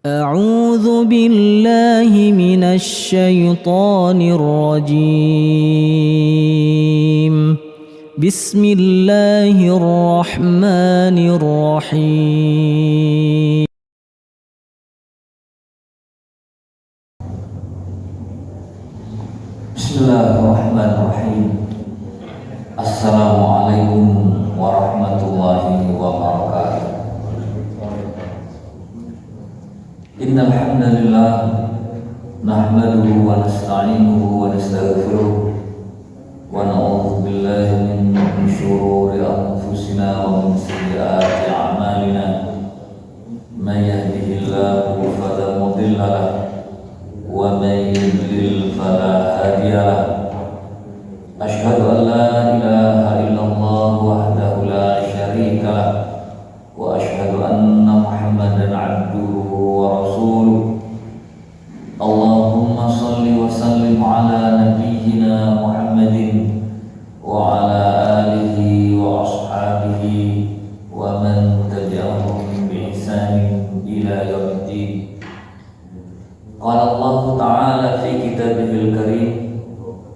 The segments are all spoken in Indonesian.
أعوذ بالله من الشيطان الرجيم. بسم الله الرحمن الرحيم. Bismillahirrahmanirrahim. Assalamualaikum warahmatullahi wabarakatuh. Innal hamdalillah nahmaduhu wa nasta'inuhu wa nastaghfiruh wa na'udzu billahi min shururi anfusina wa min sayyiati a'malina. May yahdihillahu fala mudilla lahu wa may yudlil fala hadiya lahu. Asyhadu an la ilaha illallah wahdahu la syarika lah wa asyhadu anna Muhammadan abduhu wa rasuluh. Allahumma salli wa sallim ala nabiyyina Muhammadin wa ala alihi wa ashabihi wa man tabi'ahum bi ihsanin ila yaumiddin. Qala Allah Ta'ala fi kitabihil karim,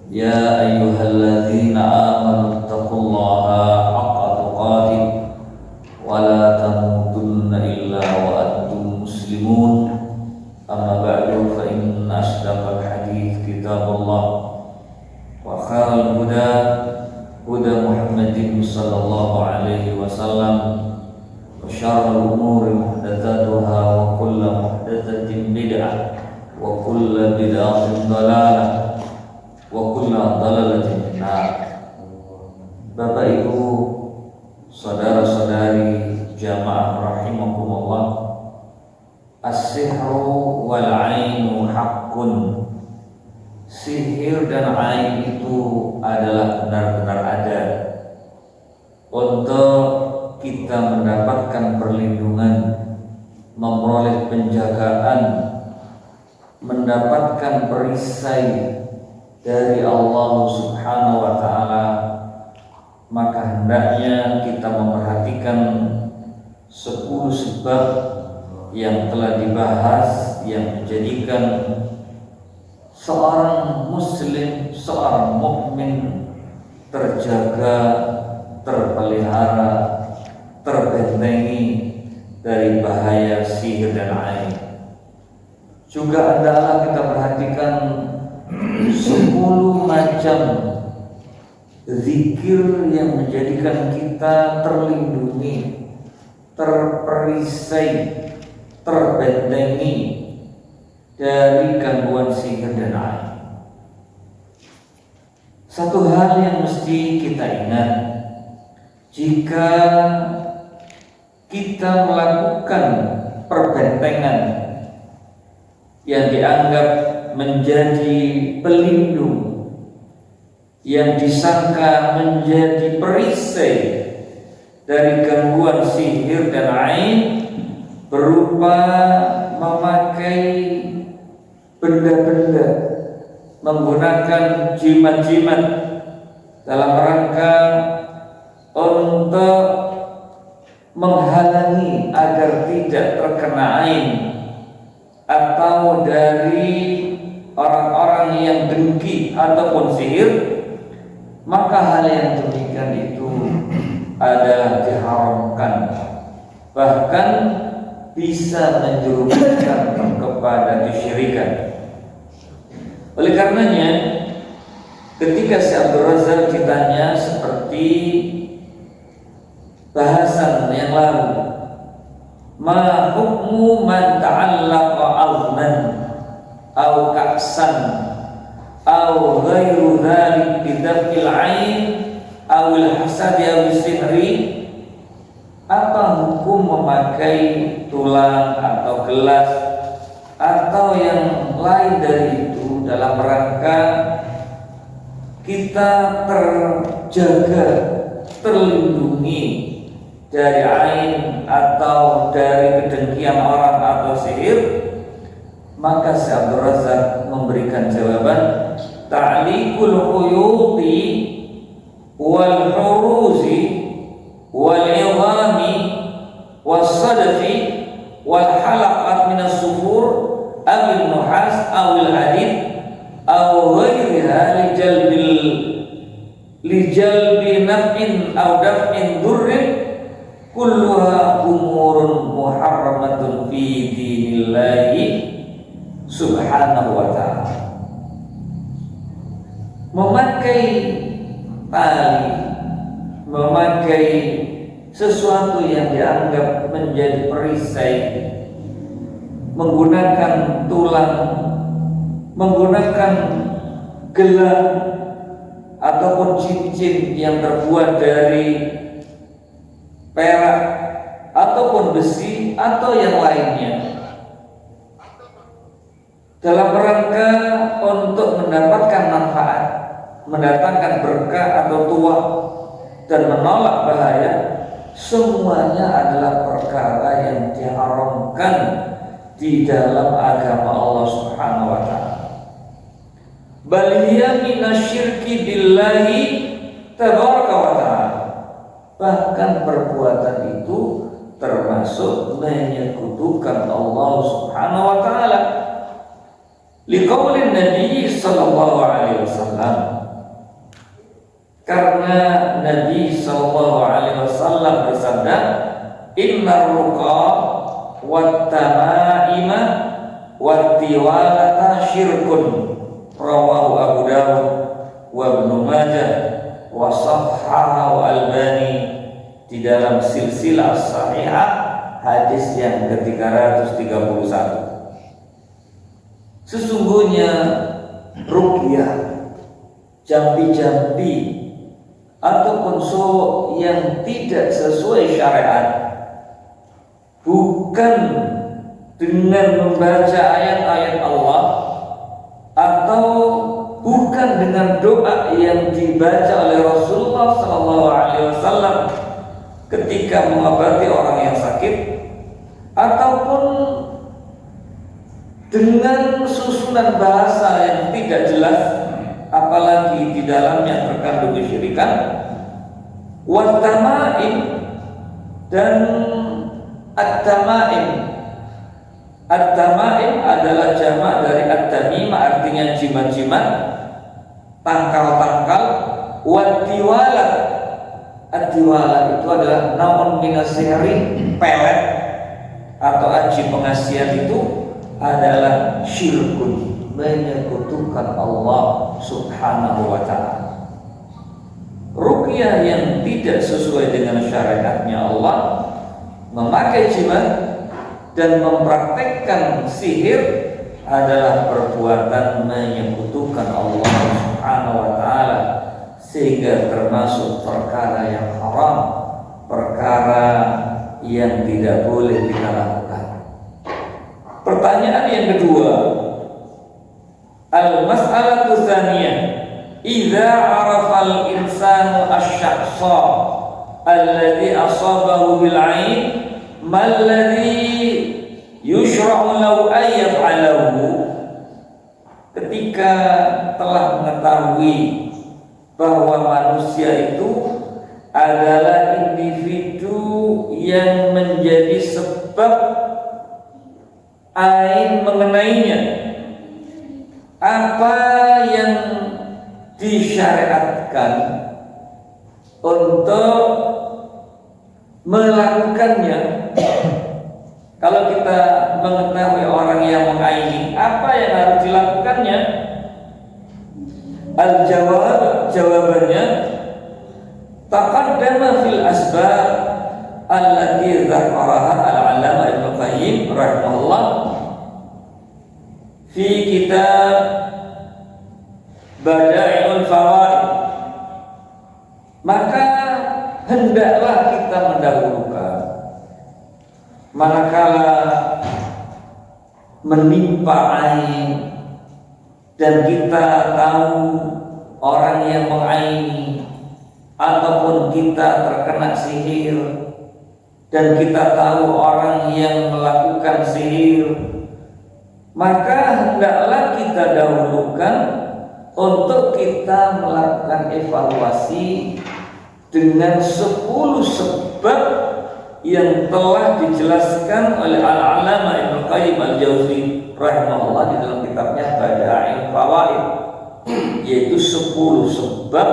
ya ayyuhalladzina amanu taqullaha haqqa tuqatih wa la tamutunna illa wa antum muslimun. Amma ba'du, fa inna asdaqal hadits kitabullah wa khairal huda huda Muhammadin sallallahu alaihi wasallam wa syarrul umuri muhdatsatuha wa kullu muhdatsatin bid'ah wa kullu bid'atin dhalalah wa kullu dhalalatin finnar. Bapak Ibu, saudara-saudari jamaah rahimakumullah, as-sihru wal 'ainu haqqun. Sihir dan ain itu adalah benar-benar ada. Untuk kita mendapatkan perlindungan, memperoleh penjagaan, mendapatkan perisai dari Allah Subhanahu wa Ta'ala, maka hendaknya kita memperhatikan 10 sebab yang telah dibahas yang menjadikan seorang muslim, seorang mukmin terjaga, terpelihara, terbentengi dari bahaya sihir dan ain. Juga adalah kita perhatikan 10 macam zikir yang menjadikan kita terlindungi, terperisai, terbentengi dari gangguan sihir dan ain. Satu hal yang mesti kita ingat, jika kita melakukan perbentengan yang dianggap menjadi pelindung, yang disangka menjadi perisai dari gangguan sihir dan ain, berupa memakai benda-benda, menggunakan jimat-jimat dalam rangka untuk menghalangi agar tidak terkena ain, atau dari orang-orang yang dengki ataupun sihir, maka hal yang demikian itu adalah diharamkan, bahkan bisa menjerumuskan kepada kesyirikan. Oleh karenanya, ketika Syekh Abdul Razak ditanya seperti bahasan yang lalu, ma hukmu man ta'allaqa azman aw ka'san aw ghairu dzalik bidafil ain aw al-hasad aw sihri. Apa hukum memakai tulang atau gelas atau yang lain dari itu dalam rangka kita terjaga, terlindungi dari ain atau dari kedengkian orang atau sihir? Maka Syekh Abdul Razak memberikan jawaban, ta'liqul khuyuti wal huruzi wal idhami was sadfi wal halaqat minas fi dinillahi subhanahu wa ta'ala. Memakai tali, memakai sesuatu yang dianggap menjadi perisai, menggunakan tulang, menggunakan gelang ataupun cincin yang terbuat dari perak ataupun besi atau yang lainnya, dalam rangka untuk mendapatkan manfaat, mendatangkan berkah atau tuah dan menolak bahaya, semuanya adalah perkara yang diharamkan di dalam agama Allah Subhanahu wa ta'ala. Bal hiya minasyirki billahi tabaraka wa ta'ala. Bahkan perbuatan itu termasuk menyekutukan Allah Subhanahu wa ta'ala. Liqaulin Nabi sallallahu alaihi wasallam, karena Nabi sallallahu alaihi wasallam bersabda, innar ruqa wat tamaima wat tiwalata syirkun, rawahu Abu Dawud wa Ibnu Majah wa sahhahu Albani di dalam silsilah sahihah hadis yang ke-331. Sesungguhnya ruqyah, jampi-jampi ataupun yang tidak sesuai syariat, bukan dengan membaca ayat-ayat Allah atau bukan dengan doa yang dibaca oleh Rasulullah SAW ketika mengobati orang yang sakit, ataupun dengan susunan bahasa yang tidak jelas, apalagi di dalamnya terkandung kesyirikan. Wat-tamaim dan at-tamaim. At-tamaim adalah jamak dari at-tamimah, artinya jimat-jimat, tangkal-tangkal. Wat-tiwalat, at-tiwalat itu adalah naun minas sihri, pelet atau aji pengasihan, itu adalah syirkun, menyekutukan Allah Subhanahu wa ta'ala. Ruqyah yang tidak sesuai dengan syariatnya Allah, memakai jimat dan mempraktekkan sihir adalah perbuatan menyekutukan Allah Subhanahu wa ta'ala, sehingga termasuk perkara yang haram, perkara yang tidak boleh kita lakukan. Pertanyaan yang kedua, al-mas'alatu tsaniyah, idza 'arafa al-insanu asy-syakhsa alladhi asabahu bil 'ain, ma alladhi yushra'u lahu an yaf'alahu. Ketika telah mengetahui bahwa manusia itu adalah individu yang menjadi sebab ain mengenainya, apa yang disyariatkan untuk melakukannya? Kalau kita mengetahui orang yang mengaini, apa yang harus dilakukannya? Al-jawab, jawabannya, taqaddama fil asbab allati dzakaraha al-'allamah Ibnu Qayyim rahimahullah fi kitab Bada'iul Fawaid. Maka hendaklah kita mendahulukan manakala menimpa ain dan kita tahu orang yang mengaini ataupun kita terkena sihir dan kita tahu orang yang melakukan sihir, maka hendaklah kita dahulukan untuk kita melakukan evaluasi dengan 10 sebab yang telah dijelaskan oleh Al-'Allamah Ibnu Qayyim Al-Jauzi rahimahullah di dalam kitabnya Bada'iul Fawaid, yaitu 10 sebab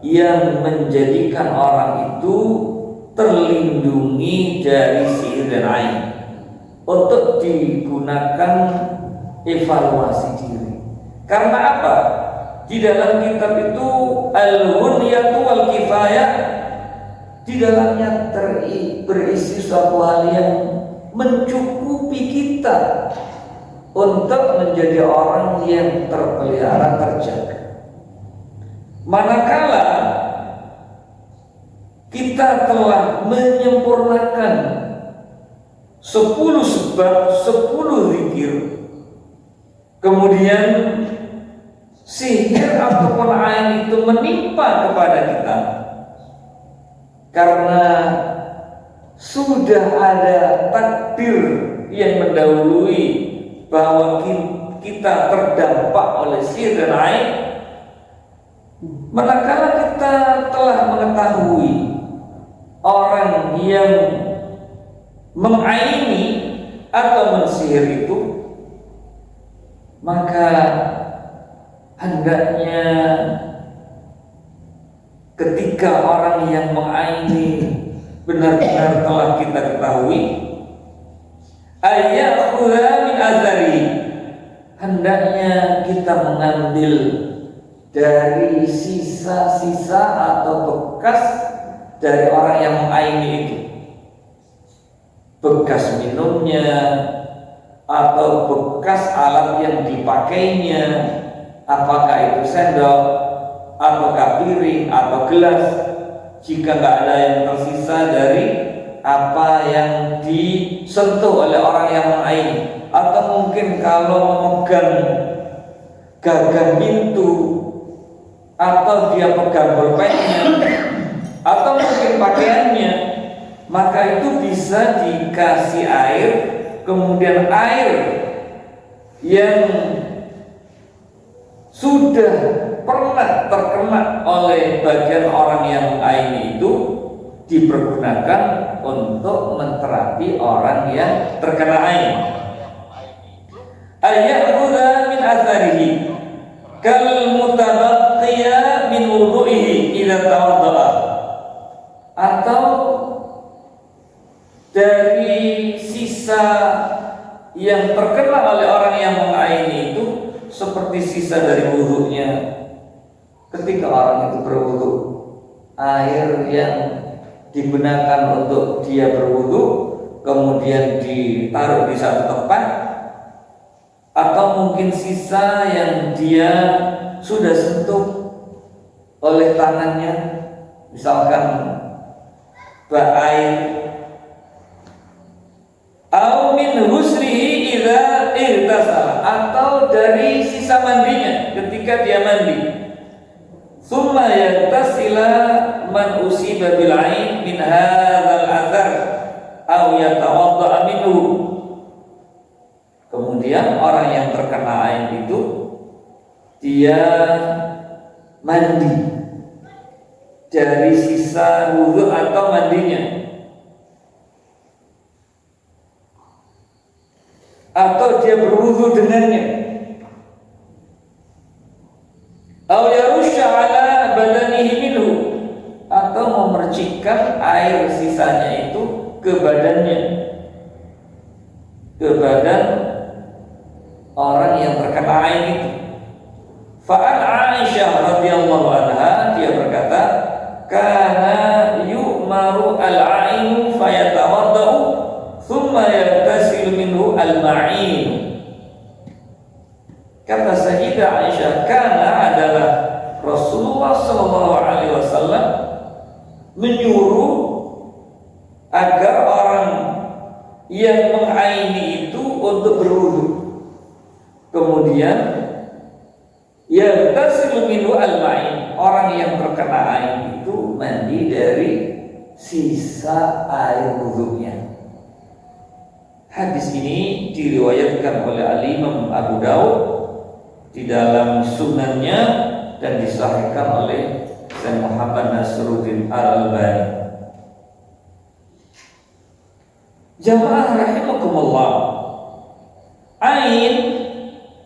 yang menjadikan orang itu terlindungi dari sihir dan ain. untuk digunakan evaluasi diri. Karena apa? Di dalam kitab itu Al-Ghunyatu wal Kifayah, di dalamnya berisi suatu hal yang mencukupi kita untuk menjadi orang yang terpelihara, terjaga. Manakala kita telah menyempurnakan 10 sebab, 10 zikir, kemudian sihir ataupun ain itu menimpa kepada kita karena sudah ada takdir yang mendahului bahwa kita terdampak oleh sihir dan ain. Manakala kita telah mengetahui orang yang mengaini atau mensihir itu, maka hendaknya ketika orang yang mengaini benar-benar telah kita ketahui, ayakhudha min azari, hendaknya kita mengambil dari sisa-sisa atau bekas dari orang yang mengaini itu, bekas minumnya atau bekas alat yang dipakainya, apakah itu sendok ataukah piring atau gelas, jika nggak ada yang tersisa dari apa yang disentuh oleh orang yang mengaini. Atau mungkin kalau memegang gagang pintu, atau dia pegang bolpennya, atau mungkin pakaiannya, maka itu bisa dikasih air, kemudian air yang sudah pernah terkena oleh bagian orang yang mengaini itu dipergunakan untuk menterapi orang yang terkena ain. Ayakhudha min atharihi kal mutabaqqiya min wudu'ihi idza tawadda'a, atau dari sisa yang terkena oleh orang yang mengaini itu seperti sisa dari wudunya ketika orang itu berwudu, air yang digunakan untuk dia berwudu kemudian ditaruh di satu tempat, atau mungkin sisa yang dia sudah sentuh oleh tangannya, misalkan bak air, au min husrihi idza irtasala, atau dari sisa mandinya ketika dia mandi, summa yantasila man usiba bil ain min hadzal athar au yatawadda minhu, kemudian orang yang terkena ain itu dia mandi dari sisa wudu atau mandinya, atau dia berwudu dengannya, au yarusha ala badanihi minhu, atau memercikkan air sisanya itu ke badannya, ke badan orang yang terkena ain itu. Fa'an Aisyah radhiyallahu anha, dia berkata, kana yu'maru al-ainu fayatawaddau thumma yaghtasilu minhu al-ma'in. Kata Sayyidah Aisyah, karena adalah Rasulullah SAW menyuruh agar orang yang mengaini itu untuk berwudu, kemudian yaghtasilu minhu al-ma'in, orang yang terkena ain itu mandi dari sisa air wudunya. Hadis ini diriwayatkan oleh Al-Imam Abu Daud di dalam sunannya dan disahihkan oleh Syekh Muhammad Nasruddin Al-Albani. Jamaah rahimakumullah, ain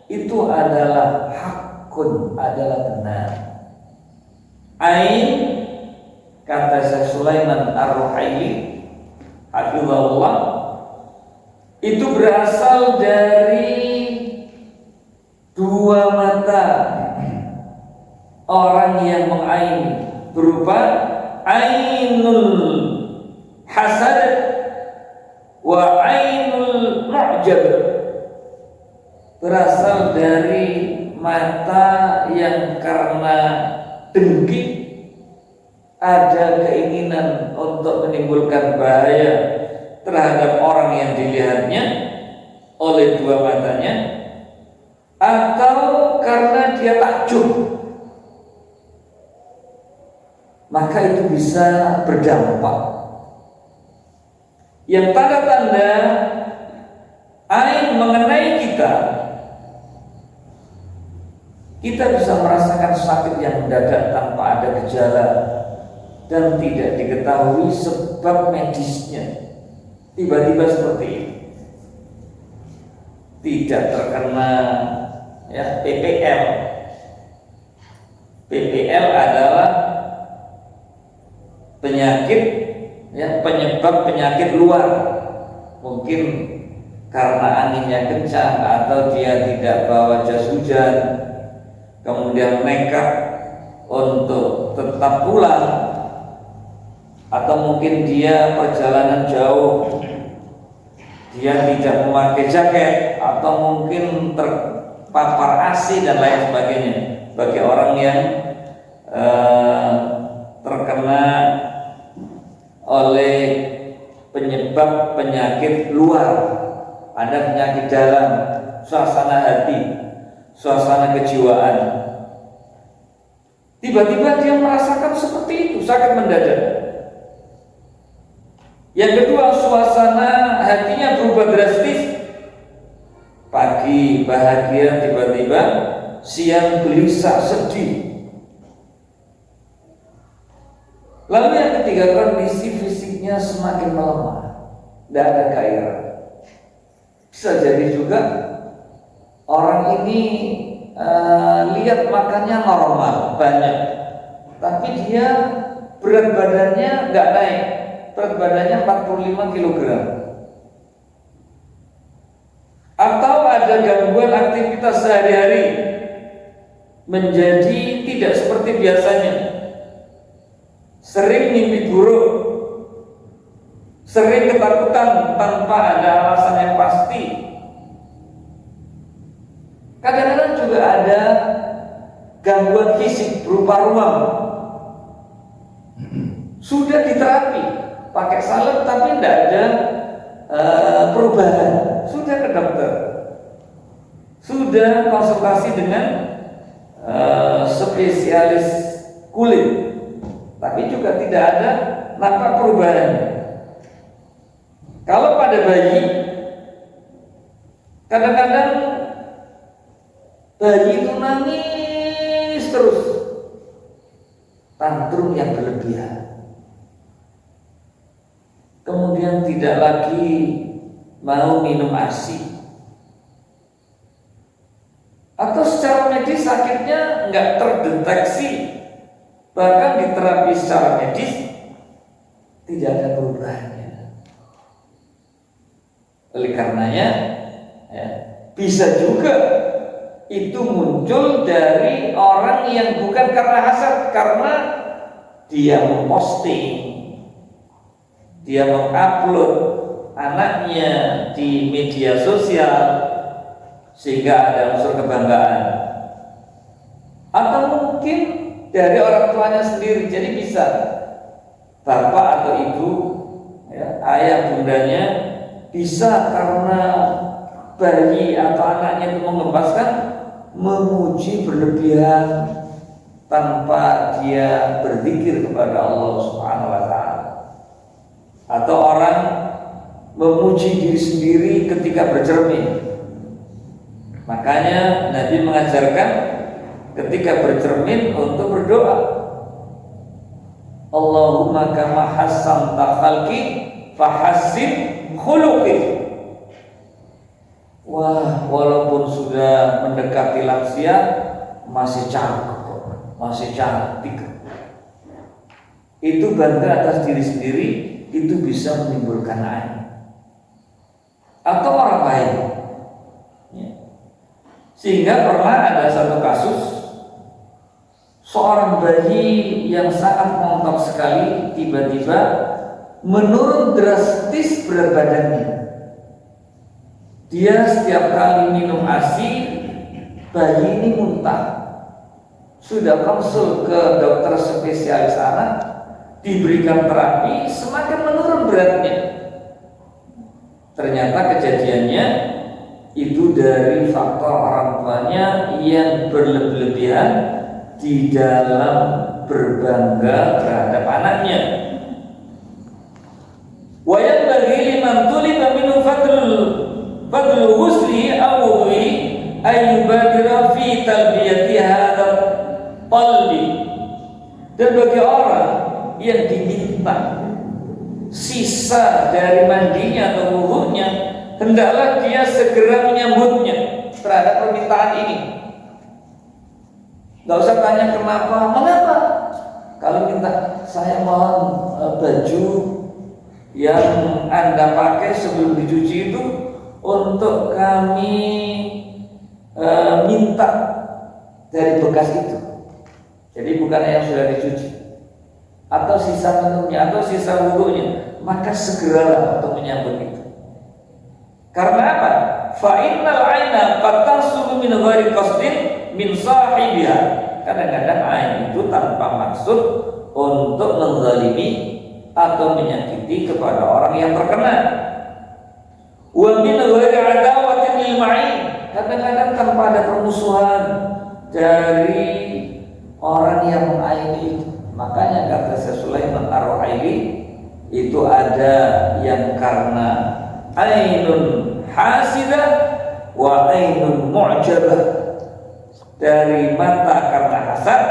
itu adalah hakun, adalah benar. Ain, kata Syekh Sulaiman Ar-Ruhaili hafizahullah, itu berasal dari dua mata orang yang mengaini, berupa ainul hasad wa ainul mu'jab, berasal dari mata yang karena dengki, ada keinginan untuk menimbulkan bahaya terhadap orang yang dilihatnya oleh dua matanya, atau karena dia takjub, maka itu bisa berdampak. Yang tanda-tanda ain mengenai kita bisa merasakan sakit yang mendadak tanpa ada gejala dan tidak diketahui sebab medisnya. Tiba-tiba seperti ini, tidak terkena PPL. PPL adalah penyakit, penyebab penyakit luar. Mungkin karena anginnya kencang, atau dia tidak bawa jas hujan, kemudian nekat untuk tetap pulang, atau mungkin dia perjalanan jauh, dia tidak memakai jaket, atau mungkin terpapar AC dan lain sebagainya. Bagi orang yang terkena oleh penyebab penyakit luar, ada penyakit dalam, suasana hati, suasana kejiwaan, tiba-tiba dia merasakan seperti itu, sakit mendadak. Yang kedua, suasana hatinya berubah drastis. Pagi bahagia, tiba-tiba siang gelisah, sedih. Lalu yang ketiga, kondisi fisiknya semakin melemah, tidak ada gairah. Bisa jadi juga orang ini lihat makannya normal, banyak, tapi dia berat badannya nggak naik. Berat badannya 45 kg. Atau ada gangguan aktivitas sehari-hari menjadi tidak seperti biasanya. Sering mimpi buruk, sering ketakutan tanpa ada alasan yang pasti. Kadang-kadang juga ada gangguan fisik berupa ruam. Sudah diterapi, pakai salep, tapi tidak ada perubahan. Sudah ke dokter, sudah konsultasi dengan spesialis kulit, tapi juga tidak ada nampak perubahan. Kalau pada bayi, kadang-kadang bayi itu nangis terus, tantrum yang berlebihan. Kemudian tidak lagi mau minum ASI, atau secara medis sakitnya nggak terdeteksi, bahkan diterapi secara medis tidak ada perubahannya. Oleh karenanya, bisa juga itu muncul dari orang yang bukan karena hasad, karena dia memposting, dia mengupload anaknya di media sosial sehingga ada unsur kebanggaan, atau mungkin dari orang tuanya sendiri. Jadi bisa bapak atau ibu, ayah bundanya bisa karena bayi atau anaknya itu mengembaskan, memuji berlebihan tanpa dia berzikir kepada Allah Subhanahu wa Ta'ala. Atau orang memuji diri sendiri ketika bercermin. Makanya Nabi mengajarkan ketika bercermin untuk berdoa, Allahumma kama hassanta khalqi fahassin khuluqi. Wah, walaupun sudah mendekati lansia, masih cakep, masih cantik. Itu bangga atas diri sendiri, itu bisa menimbulkan aib. Atau Sehingga pernah ada satu kasus seorang bayi yang sangat montok sekali tiba-tiba menurun drastis berat badannya. Dia setiap kali minum ASI, bayi ini muntah. Sudah konsul ke dokter spesialis anak, diberikan terapi, semakin menurun beratnya. Ternyata kejadiannya itu dari faktor orang tuanya yang berlebihan di dalam berbangga terhadap anaknya. Wa yanbaghi liman tuliba minhu fadlul husli aw wudhi ay yubadira fi talbiyati hadha qalbi. Dan bagi orang yang diminta sisa dari mandinya atau wudunya, hendaklah dia segera menyambutnya terhadap permintaan ini. Gak usah tanya kenapa, mengapa. Kalau minta, saya mohon baju yang Anda pakai sebelum dicuci itu untuk kami minta dari bekas itu. Jadi bukan yang sudah dicuci, atau sisa minumnya, atau sisa wudunya, maka segeralah untuk menyambut itu. Karena apa? Fa innal aina qad tasulu min ghairi qasdin min sahibiha. Kadang-kadang ain itu tanpa maksud untuk menzalimi atau menyakiti kepada orang yang terkena. Wa min ghairi adawatin lil ma'in. Kadang-kadang tanpa ada permusuhan dari orang yang mengaini itu. Makanya kata Syekh Sulaiman Ar-Ruhaili, itu ada yang karena ainun hasidah wa ainun mu'jabah, dari mata karena hasad,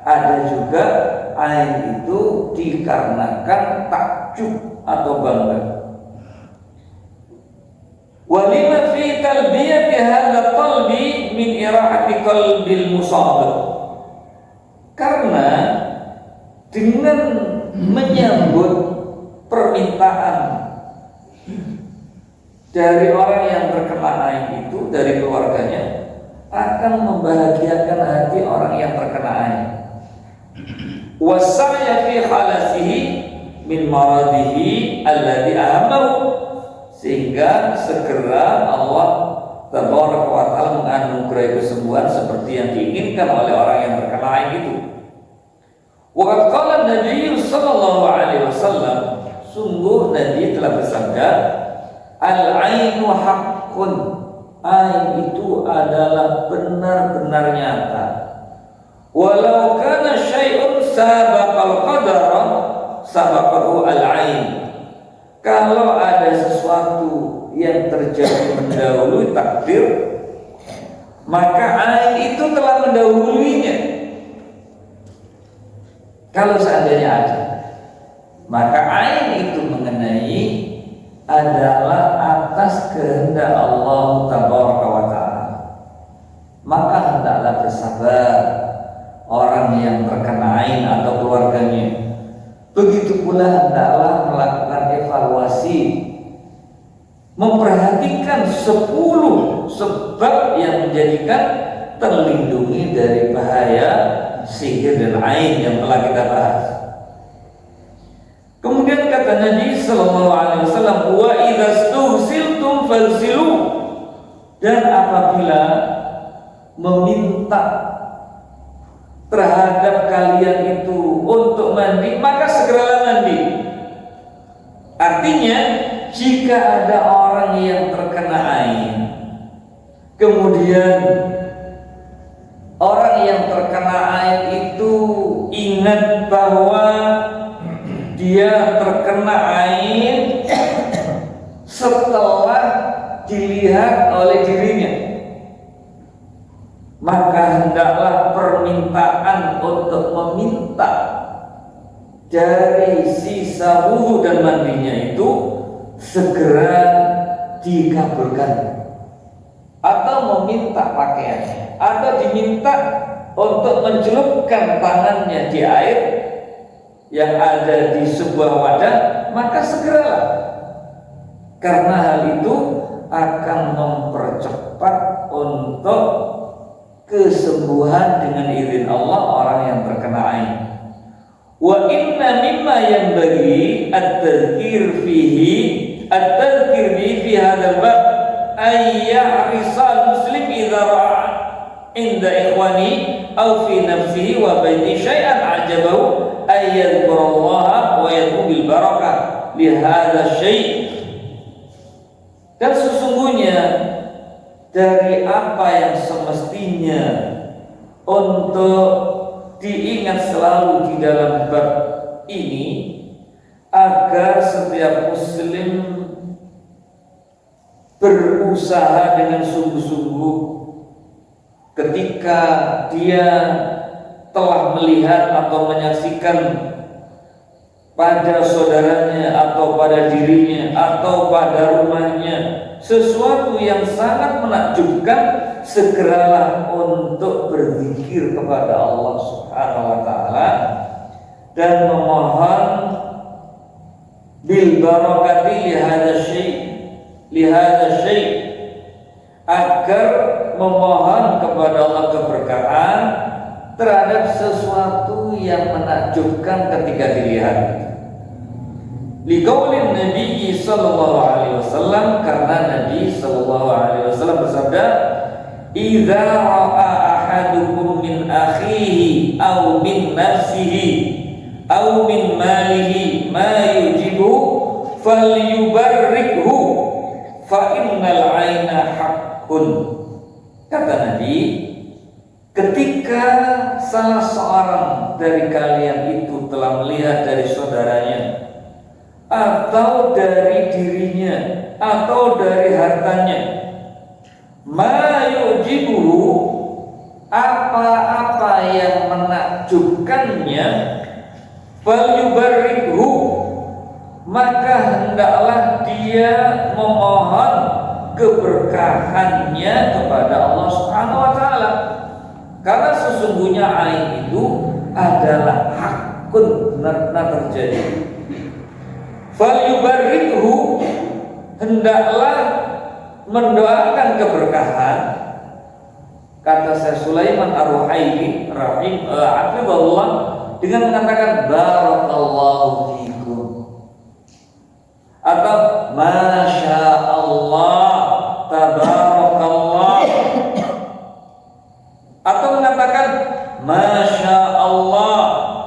ada juga ain itu dikarenakan takjub atau bangga. Walima fi talbiyati hadha qalbi min irahati qalbil musabir. Karena dengan menyambut permintaan dari orang yang terkena ain itu, dari keluarganya, akan membahagiakan hati orang yang terkena ain. Wasaya fi khalasihi min maradihi alladhi ahamahu, sehingga segera Allah Tabaraka wa ta'ala menganugerahi kesembuhan seperti yang diinginkan oleh orang yang terkena ain itu. Wa qala Nabi sallallahu alaihi wasallam, sungguh Nabi telah bersabda, al-ainu haqqun, ain itu adalah benar-benar nyata. Walau kana syai'un sabaqal qadara sabaqahu al-ain. Kalau ada sesuatu yang terjadi mendahului takdir, maka ain itu telah mendahuluinya. Kalau seandainya ada, maka ain itu mengenai adalah atas kehendak Allah Tabaraka wa ta'ala. Maka hendaklah bersabar orang yang terkena ain atau keluarganya. Begitu pula hendaklah melakukan evaluasi, memperhatikan 10 sebab yang menjadikan terlindungi dari bahaya sihir dan ain yang telah kita bahas. Kemudian kata Nabi sallallahu alaihi wasallam, wa idza stughsiltum falsilu, dan apabila meminta terhadap kalian itu untuk mandi, maka segeralah mandi. Artinya, jika ada orang yang terkena ain, kemudian orang yang terkena ain itu ingat bahwa dia terkena ain setelah dilihat oleh dirinya, maka hendaklah permintaan untuk meminta dari sisa wudu dan mandinya itu segera dikabulkan, atau meminta pakaiannya, atau diminta untuk mencelupkan tangannya di air yang ada di sebuah wadah, maka segeralah, karena hal itu akan mempercepat untuk kesembuhan dengan izin Allah orang yang terkena ain. Wa inna mimma yanbaghi at-tadhkir bihi fi hadzal bab ay ya'risa al-muslim idza ra'a inda ikhwani aw fi nafsihi wa baiti syai'an ajabahu ay yadhkurallaha wa yad'u bil barakah li hadzal syai'. Dan sesungguhnya dari apa yang semestinya untuk diingat selalu di dalam bab ini, agar setiap muslim berusaha dengan sungguh-sungguh ketika dia telah melihat atau menyaksikan pada saudaranya atau pada dirinya atau pada rumahnya sesuatu yang sangat menakjubkan, segeralah untuk berzikir kepada Allah Subhanahu wa taala dan memohon bil barakati li hadza syai' agar memohon kepada Allah keberkahan terhadap sesuatu yang menakjubkan ketika dilihat. Liqaulin Nabi sallallahu alaihi wasallam, karena Nabi sallallahu alaihi wasallam bersabda, "Idza ra'a ahadukum min akhihi aw min nafsihi aw min malihi ma yujibu falyubarrikhu fa innal 'aina haqqun." Kata Nabi, ketika salah seorang dari kalian itu telah melihat dari saudaranya atau dari dirinya atau dari hartanya, ma yujibuhu, apa-apa yang menakjubkannya, falyubarrikhu, maka hendaklah dia memohon keberkahannya kepada Allah Subhanahu wa taala. Karena sesungguhnya ain itu adalah hakun, benar-benar terjadi. Falyubarrikhu, hendaklah mendoakan keberkahan. Kata Syekh Sulaiman Ar-Ruhaili hafizahullah dengan mengatakan barakallahu fikum atau masya Allah tabarakallah atau mengatakan masya Allah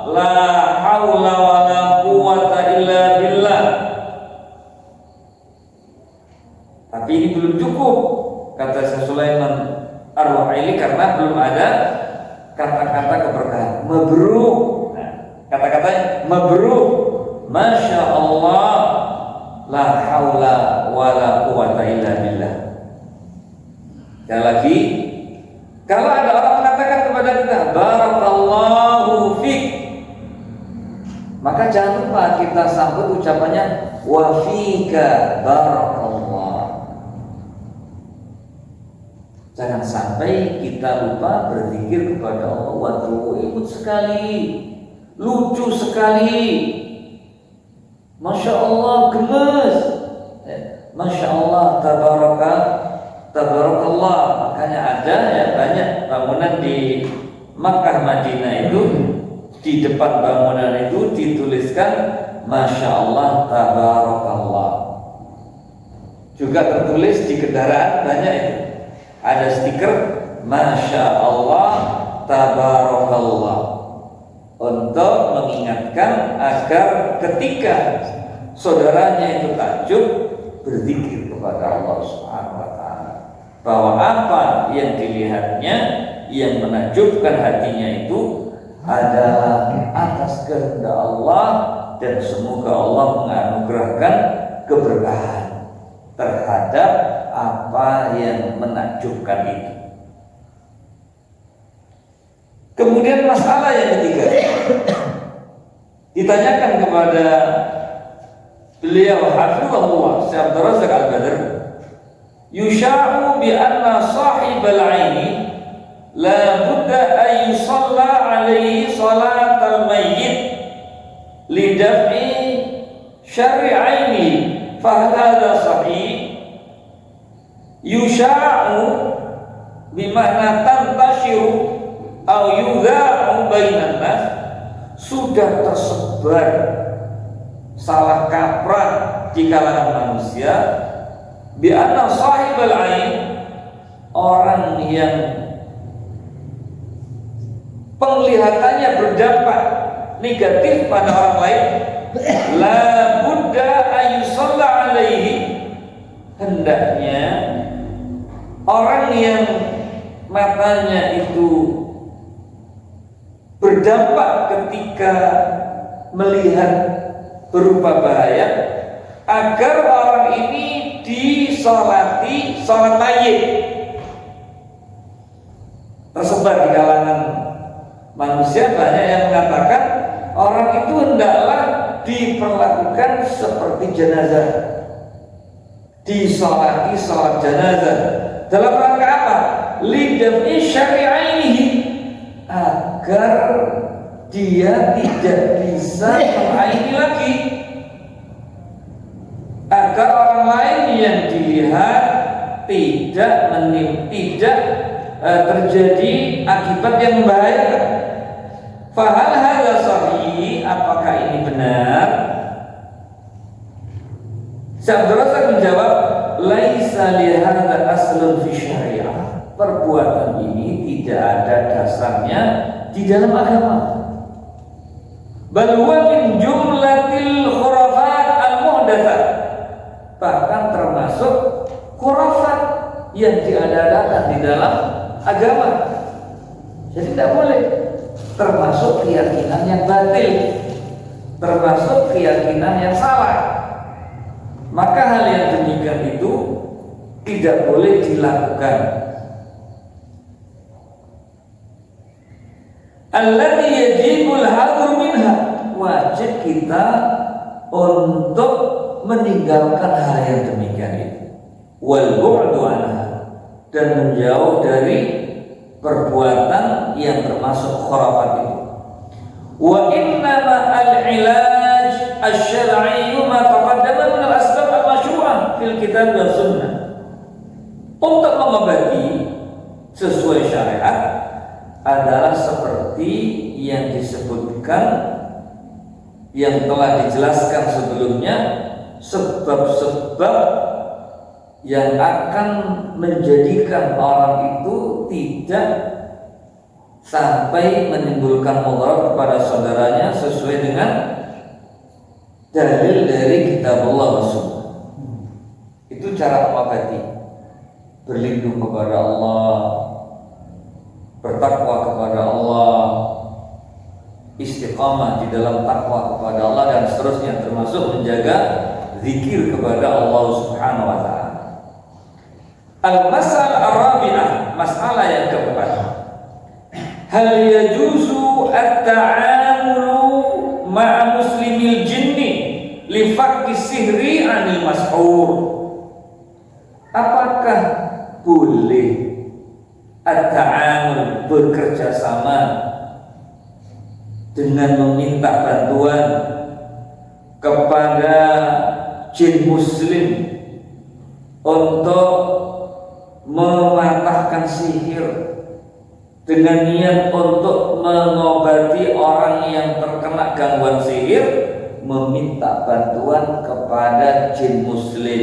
la haula wala quwwata illa billah. Tapi ini belum cukup, kata Syekh Sulaiman Ar-Ruhaili, karena belum ada kata-kata keberkahan. Mabruk. Nah, kata-katanya mabruk, masya Allah, la haula wala quwwata illa billah. Sekali lagi, kalau ada orang mengatakan kepada kita barakallahu fik, maka jangan lupa kita sambut ucapannya wa fika barakallah. Jangan sampai kita lupa berzikir kepada Allah. Waduh, imut sekali, lucu sekali, masya Allah, gemes, masya Allah, tabarakallah. Makanya ada ya banyak bangunan di Makkah Madinah itu, di depan bangunan itu dituliskan masya Allah, tabarakallah. Juga tertulis di kendaraan banyak itu, ada stiker masya Allah, tabarakallah, untuk mengingatkan agar ketika saudaranya itu takjub, berzikir kepada Allah Subhanahu wa taala bahwa apa yang dilihatnya yang menakjubkan hatinya itu adalah atas kehendak Allah, dan semoga Allah menganugerahkan keberkahan terhadap apa yang menakjubkan itu. Kemudian masalah yang ketiga, ditanyakan kepada beliau hafizahullah Syekh Abdul Razak Al-Badr, yusha'u bi anna sahibal aini la budda an yusalla alaihi salatal mayyit li daf'i syar'i aini fa hadha sahih. yusya'u bimana tantashiru au yudha'u bainan nas, sudah tersebar salah kaprah di kalangan manusia, bi anna sahibal ain, orang yang penglihatannya berdampak negatif pada orang lain, la budda ayusalla alaihi, hendaknya orang yang matanya itu berdampak ketika melihat berupa bahaya, agar orang ini disolati sholat mayit. Tersebar di kalangan manusia banyak yang mengatakan orang itu hendaklah diperlakukan seperti jenazah, disolati sholat jenazah. Dalam rangka apa? Lidaf'i syari'ainihi, agar dia tidak bisa meraini lagi, agar orang lain yang dilihat tidak terjadi akibat yang membahayakan. Fahal hadza sahih, apakah ini benar? Syekh Abdul Razak menjawab, laisa li hadza aslun fi syariah, perbuatan ini tidak ada dasarnya di dalam agama. Bal huwa min jumlatil khurafat al-muhdatsah, bahkan termasuk khurafat yang diada-adakan di dalam agama. Jadi tidak boleh, termasuk keyakinan yang batil, termasuk keyakinan yang salah. Maka hal yang demikian itu tidak boleh dilakukan. Allati yajibul hadru minha, wajib kita untuk meninggalkan hal yang demikian itu. Wal bu'du anha, dan menjauh dari perbuatan yang termasuk khurafat itu. Wa innama al-ilaj asy-syar'i ma taqaddama min al-asbab al-masyru'ah fil kitab wa sunnah. Untuk mengobati sesuai syariat adalah seperti yang disebutkan, yang telah dijelaskan sebelumnya, sebab-sebab yang akan menjadikan orang itu tidak sampai menimbulkan mudarat kepada saudaranya sesuai dengan dalil dari kitabullah wa sunnah. Itu cara mengobati, berlindung kepada Allah, bertakwa kepada Allah, istiqamah di dalam takwa kepada Allah, dan seterusnya, termasuk menjaga zikir kepada Allah Subhanahu wa ta'ala. Al-masalah ar-rabi'ah, masalah yang keempat, hal yajuzu at-ta'amulu ma'a muslimil jinni li fakki sihri 'anil mashhur. Apakah boleh at-ta'amul, bekerja sama dengan meminta bantuan kepada jin muslim untuk mematahkan sihir, dengan niat untuk mengobati orang yang terkena gangguan sihir, meminta bantuan kepada jin muslim,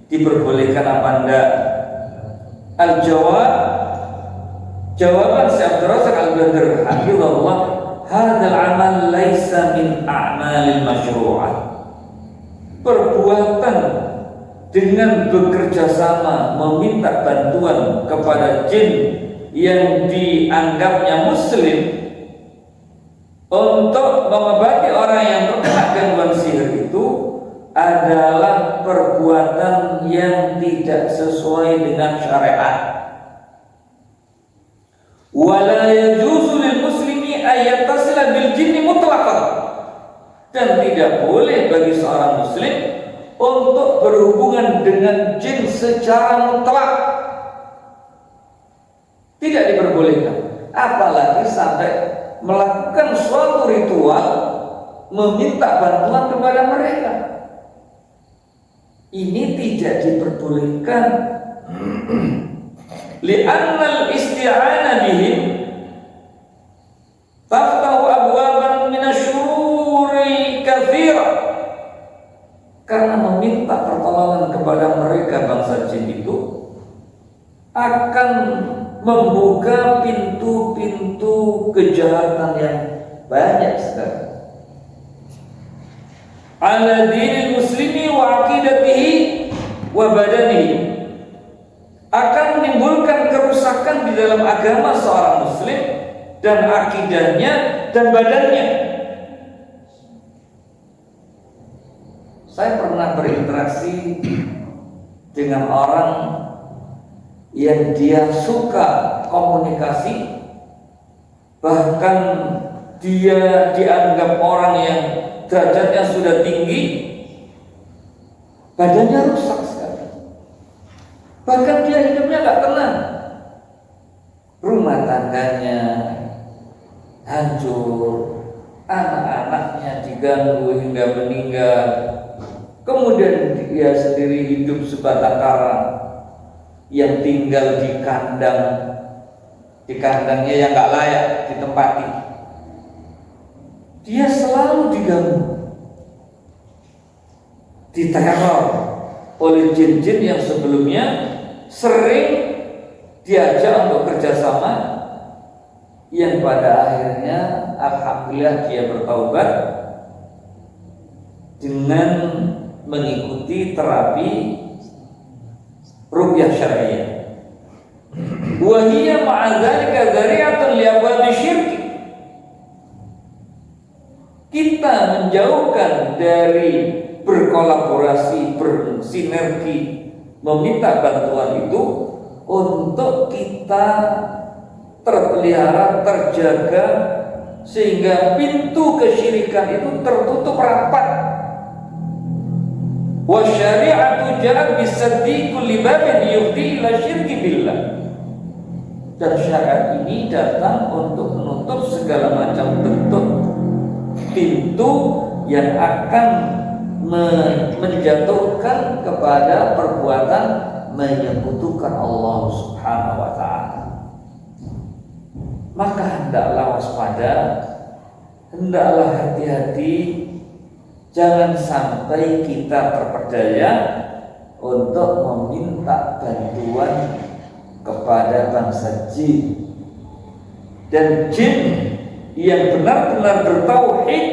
diperbolehkan apa enggak? Al-jawab, jawaban Syekh Abdul Razak Al-Badr hafizahullah, hadzal amal laisa min a'malil masyru'ah. Perbuatan dengan bekerja sama meminta bantuan kepada jin yang dianggapnya muslim untuk mengobati orang yang terkena gangguan sihir itu adalah perbuatan yang tidak sesuai dengan syariat. Wala yajuzu lil muslimi ayattasila bil jinni mutlaqan, dan tidak boleh bagi seorang muslim untuk berhubungan dengan jin secara mutlak, tidak diperbolehkan, apalagi sampai melakukan suatu ritual meminta bantuan kepada mereka. Ini tidak diperbolehkan. li'anna al-isti'ana bihim taftahu abwaban minasyururi katsira. Karena meminta pertolongan kepada mereka bangsa jin itu akan membuka pintu-pintu kejahatan yang banyak sekali. Ala dinil muslimi wa aqidatihi wa badanihi, akan menimbulkan kerusakan di dalam agama seorang muslim dan akidahnya dan badannya. Saya pernah berinteraksi dengan orang yang dia suka komunikasi, bahkan dia dianggap orang yang derajatnya sudah tinggi, badannya rusak sekali. Bahkan dia hidupnya gak tenang, rumah tangganya hancur, anak-anaknya diganggu hingga meninggal, kemudian dia sendiri hidup sebatang kara yang tinggal di kandangnya yang gak layak ditempati. Dia selalu diganggu, diteror oleh jin-jin yang sebelumnya sering diajak untuk kerjasama, yang pada akhirnya alhamdulillah dia bertaubat dengan mengikuti terapi ruqyah syar'iyyah. Wa hiya ma'a dzalika dzari'atun li abwabi syirk. Kita menjauhkan dari berkolaborasi, bersinergi, meminta bantuan itu untuk kita terpelihara, terjaga, sehingga pintu kesyirikan itu tertutup rapat. Wa syari'atu ja'at bisaddi kulli babin yufdi ila syirki billah. Dan syariat ini datang untuk menutup segala macam bentuk pintu yang akan menjatuhkan kepada perbuatan menyekutukan Allah Subhanahu wa ta'ala. Maka hendaklah waspada, hendaklah hati-hati, jangan sampai kita terperdaya untuk meminta bantuan kepada bangsa jin. Dan jin yang benar-benar bertauhid,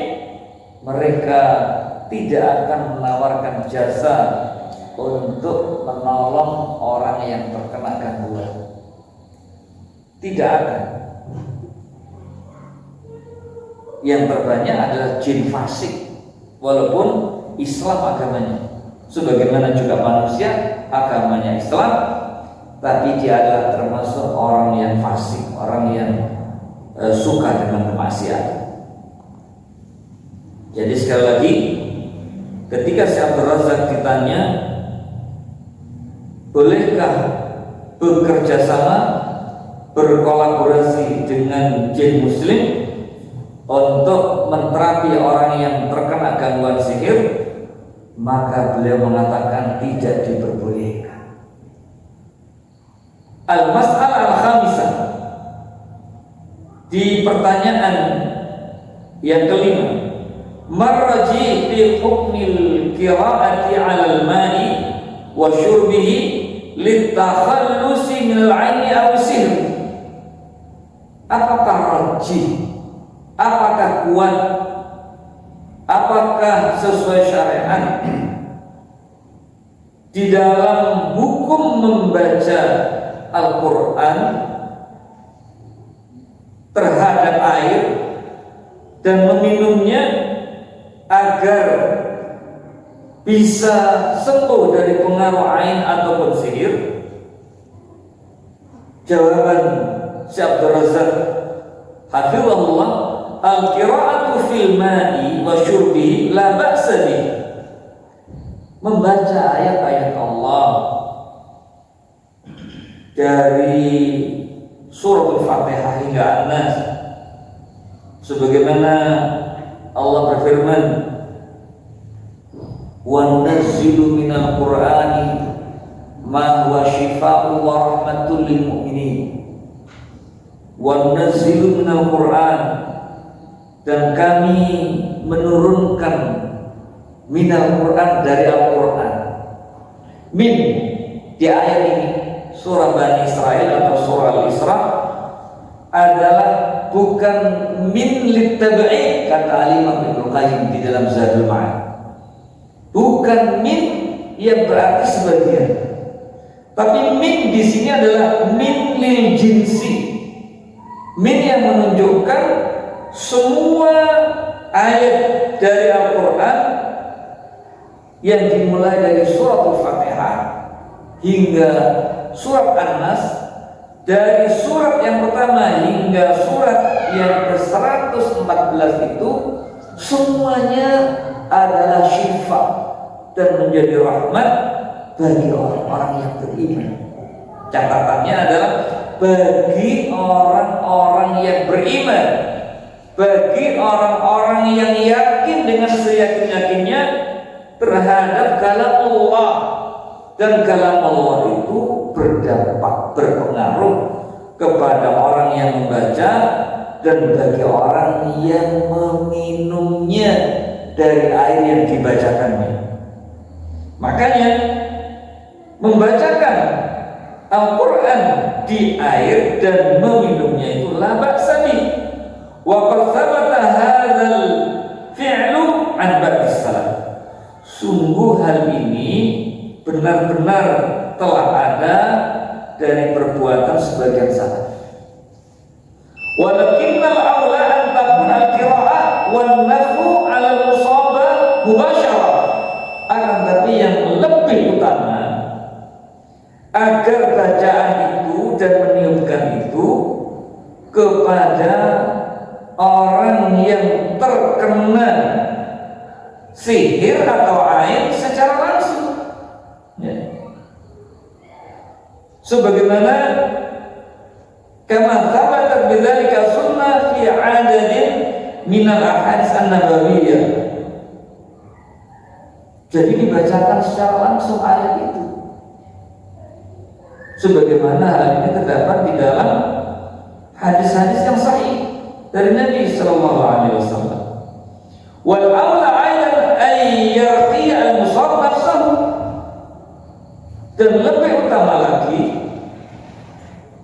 mereka tidak akan menawarkan jasa untuk menolong orang yang terkena gangguan. Tidak akan. Yang terbanyak adalah jin fasik, walaupun Islam agamanya, sebagaimana juga manusia agamanya Islam, tapi dia adalah termasuk orang yang fasik, orang yang suka dengan kemaksiatan. Jadi sekali lagi, ketika Syekh Abdul Razak ditanya, bolehkah bekerja sama, berkolaborasi dengan jin muslim untuk menterapi orang yang terkena gangguan sihir, maka beliau mengatakan tidak diperbolehkan. Al-mas'alah al-khamisah, di pertanyaan yang kelima, marji fi hukmil qira'ati 'alal ma'i wa syurbihi litakhallusi minal 'aini aw sihr. Apakah rajih? Apakah kuat? Apakah sesuai syariat di dalam hukum membaca Al-Quran terhadap air dan meminumnya agar bisa sembuh dari pengaruh ain ataupun sihir? Jawaban Syekh Abdul Razak hafizahullah, al-qira'atu fil ma'i wa syurbihi la ba'sa bih. Membaca ayat-ayat Allah dari surah Al-Fatihah hingga An-Nas, sebagaimana Allah berfirman, wa nunazzilu minal qur'ani ma huwa syifaa'un wa rahmatul lil mu'minin wa nunazzilu minal Qur'an, dan kami menurunkan minal Qur'an dari Al-Qur'an. Min di ayat ini surah Bani Israel atau surah Al-Isra adalah bukan min litab'id, kata Al-Imam Ibnu Qayyim di dalam Zadul Ma'ad. Bukan min yang berarti sebagian, tapi min di sini adalah min lil jinsi, min yang menunjukkan semua ayat dari Al-Quran yang dimulai dari surat Al-Fatihah hingga surat An-Nas, dari surat yang pertama hingga surat yang ke-114 itu semuanya adalah syifa dan menjadi rahmat bagi orang-orang yang beriman. Catatannya adalah bagi orang-orang yang beriman, bagi orang-orang yang yakin dengan seyakin-yakinnya terhadap kalam Allah. Dan kalam Allah itu berdampak, berpengaruh kepada orang yang membaca dan bagi orang yang meminumnya dari air yang dibacakannya. Makanya membacakan Al-Quran di air dan meminumnya itu la ba'sa bih. Wa qad thabata hadzal fi'lu 'an ba'dis salaf. Sungguh hal ini benar-benar telah ada dari perbuatan sebagian salaf. Walakinnal aula an takuna al-qira'ah wan nafu 'ala al-musabah mubasyarah. Akan tapi yang lebih utama agar bacaan itu dan meniupkan itu kepada orang yang terkena sihir atau ain secara langsung, ya. Sebagaimana kama thabatat bidzalika sunnah fi 'adadin minal ahadits an-nabawiyyah. Jadi dibacakan secara langsung ayat itu, sebagaimana hal ini terdapat di dalam hadis-hadis yang sahih dari Nabi sallallahu alaihi wasallam. Wal aula aidan ay yarqi al-musab nafsahu, dan lebih utama lagi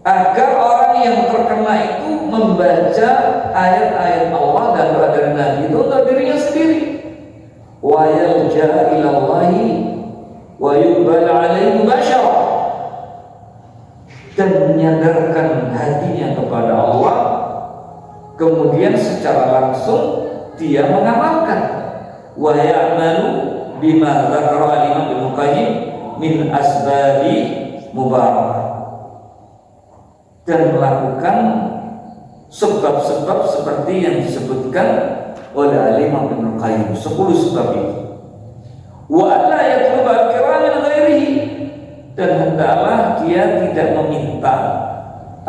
agar orang yang terkena itu membaca ayat-ayat Allah dan doa dari Nabi itu untuk dirinya sendiri. Wa yalja ila Allahi wa yuqbal alaihi mubasyarah, dan menyadarkan hatinya kepada Allah, kemudian secara langsung dia mengamalkan. Wa ya'malu bima dzakara al-Imam Ibnu Qayyim min asbabi mubarakah, dan melakukan sebab-sebab seperti yang disebutkan oleh al-Imam Ibnu Qayyim, 10 sebab itu. Wa alla yatluba al-qira'ah min ghairihi, dan hendaklah dia tidak meminta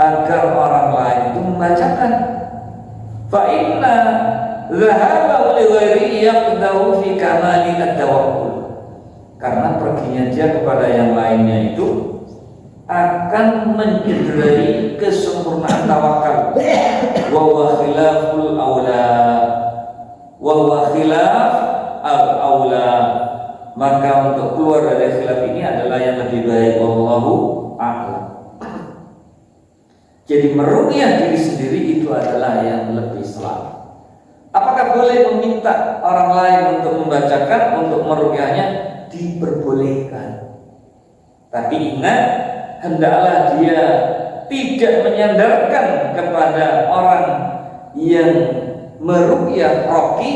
agar orang lain itu membacakan. Fa inna dhahabahu li ghairihi yaqdahu fi kamali at-tawakkul, karena perginya dia kepada yang lainnya itu akan mencederai kesempurnaan tawakal. Wa huwa khilaful aula, wa huwa khilaf al-aula, maka untuk keluar dari khilaf ini adalah yang lebih baik. Wallahu a'lam. Jadi meruqyah diri sendiri itu adalah yang lebih selamat. Apakah boleh meminta orang lain untuk membacakan, untuk meruqyahnya? Diperbolehkan. Tapi ingat, hendaklah dia tidak menyandarkan kepada orang yang meruqyah roqi,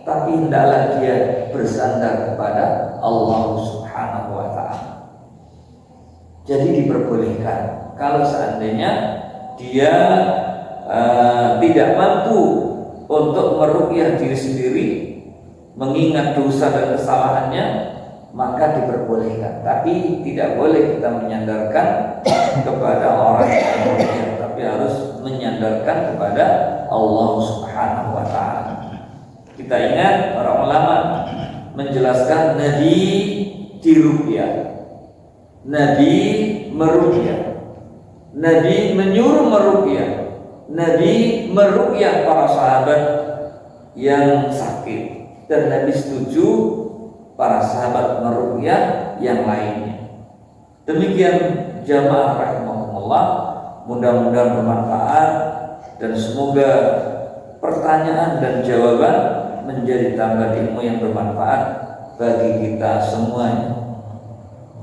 tapi hendaklah dia bersandar kepada Allah Subhanahu wa ta'ala. Jadi diperbolehkan. Kalau seandainya dia tidak mampu untuk meruqyah diri sendiri, mengingat dosa dan kesalahannya, maka diperbolehkan. Tapi tidak boleh kita menyandarkan kepada orang yang meruqyah, tapi harus menyandarkan kepada Allah Subhanahu wa ta'ala. Kita ingat para ulama menjelaskan Nabi diruqyah. Nabi meruqyah, Nabi menyuruh meruqyah, Nabi meruqyah para sahabat yang sakit, dan Nabi setuju para sahabat meruqyah yang lainnya. Demikian jamaah rahimahumullah, mudah-mudahan bermanfaat dan semoga pertanyaan dan jawaban menjadi tambah ilmu yang bermanfaat bagi kita semuanya.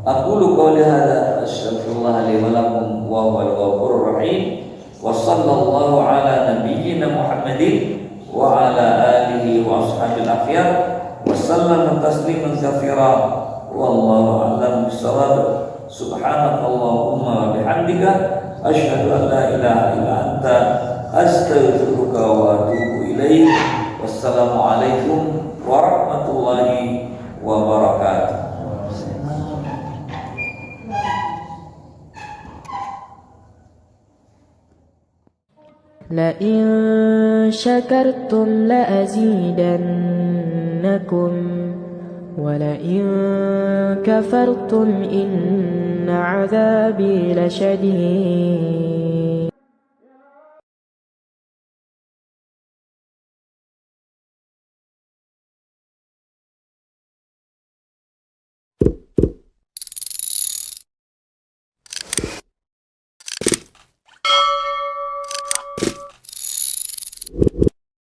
Aqulu qawli hadza astaghfirullah li wa lakum wa huwal ghafurur rahim wa sallallahu ala nabiyyina Muhammadin wa ala alihi wa ashabil akhyar wa sallama tasliman katsira wallahu a'lam bissawab. Subhanakallahumma wa bihamdika asyhadu an la ilaha illa anta astaghfiruka wa atubu ilaik. Wassalamualaikum warahmatullahi wabarakatuh. لئن شكرتم لأزيدنكم ولئن كفرتم إن عذابي لشديد